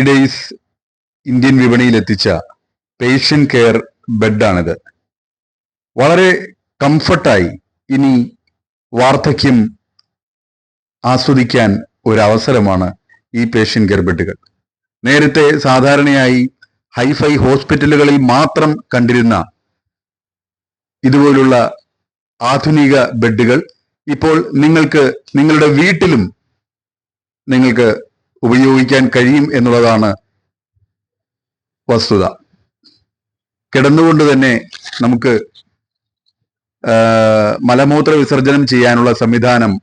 Days Indian വിപണിയിൽ എത്തിച്ച patient care ബെഡാണിത്. വളരെ കംഫർട്ടായി ഇനി വാർദ്ധക്യം ആസ്വദിക്കാൻ ഒരു അവസരമാണ് ഈ പേഷ്യൻ കെയർ ബെഡുകൾ. നേരത്തെ സാധാരണയായി ഹൈഫൈ ഹോസ്പിറ്റലുകളിൽ മാത്രം കണ്ടിരുന്ന ഇതുപോലുള്ള ആധുനിക ബെഡുകൾ ഇപ്പോൾ നിങ്ങളുടെ വീട്ടിലും നിങ്ങൾക്ക് ഉപയോഗിക്കാൻ കഴിയും എന്നുള്ളതാണ് വസ്തുത. കിടന്നുകൊണ്ട് തന്നെ നമുക്ക് മലമൂത്ര വിസർജനം ചെയ്യാനുള്ള സംവിധാനം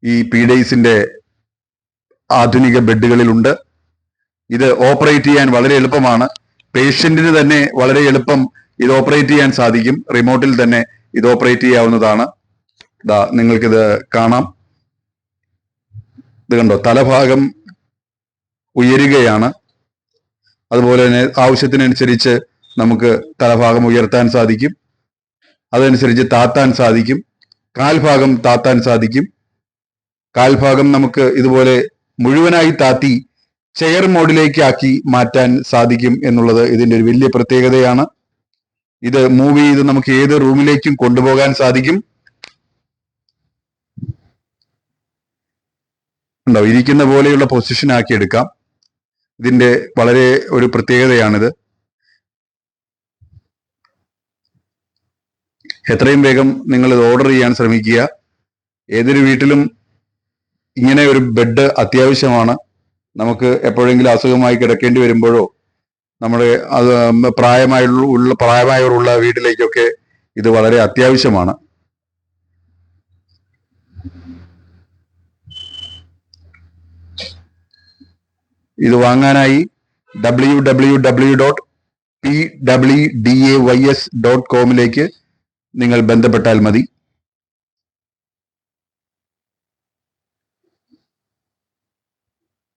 ഈ പീഡേയ്സിന്റെ ആധുനിക ബെഡുകളിലുണ്ട്. ഇത് ഓപ്പറേറ്റ് ചെയ്യാൻ വളരെ എളുപ്പമാണ്. പേഷ്യന്റിന് തന്നെ വളരെ എളുപ്പം ഇത് ഓപ്പറേറ്റ് ചെയ്യാൻ സാധിക്കും. റിമോട്ടിൽ തന്നെ ഇത് ഓപ്പറേറ്റ് ചെയ്യാവുന്നതാണ്. നിങ്ങൾക്കിത് കാണാം. ഇത് കണ്ടോ, തലഭാഗം ഉയരുകയാണ്. അതുപോലെ തന്നെ ആവശ്യത്തിനനുസരിച്ച് നമുക്ക് തലഭാഗം ഉയർത്താൻ സാധിക്കും, അതനുസരിച്ച് താത്താൻ സാധിക്കും. കാൽഭാഗം താത്താൻ സാധിക്കും. കാൽഭാഗം നമുക്ക് ഇതുപോലെ മുഴുവനായി താത്തി ചെയർ മോഡിലേക്ക് ആക്കി മാറ്റാൻ സാധിക്കും എന്നുള്ളത് ഇതിന്റെ ഒരു വലിയ പ്രത്യേകതയാണ്. ഇത് മൂവ് ചെയ്ത് നമുക്ക് ഏത് റൂമിലേക്കും കൊണ്ടുപോകാൻ സാധിക്കും. ഉണ്ടോ, ഇരിക്കുന്ന പോലെയുള്ള പൊസിഷൻ ആക്കി എടുക്കാം. ഇതിന്റെ വളരെ ഒരു പ്രത്യേകതയാണിത്. എത്രയും വേഗം നിങ്ങൾ ഇത് ഓർഡർ ചെയ്യാൻ ശ്രമിക്കുക. ഏതൊരു വീട്ടിലും ഇങ്ങനെ ഒരു ബെഡ് അത്യാവശ്യമാണ്. നമുക്ക് എപ്പോഴെങ്കിലും അസുഖമായി കിടക്കേണ്ടി വരുമ്പോഴോ നമ്മുടെ പ്രായമായവരുള്ള വീട്ടിലേക്കൊക്കെ ഇത് വളരെ അത്യാവശ്യമാണ്. ഇത് വാങ്ങാനായി www.pwdays.com നിങ്ങൾ ബന്ധപ്പെട്ടാൽ മതി.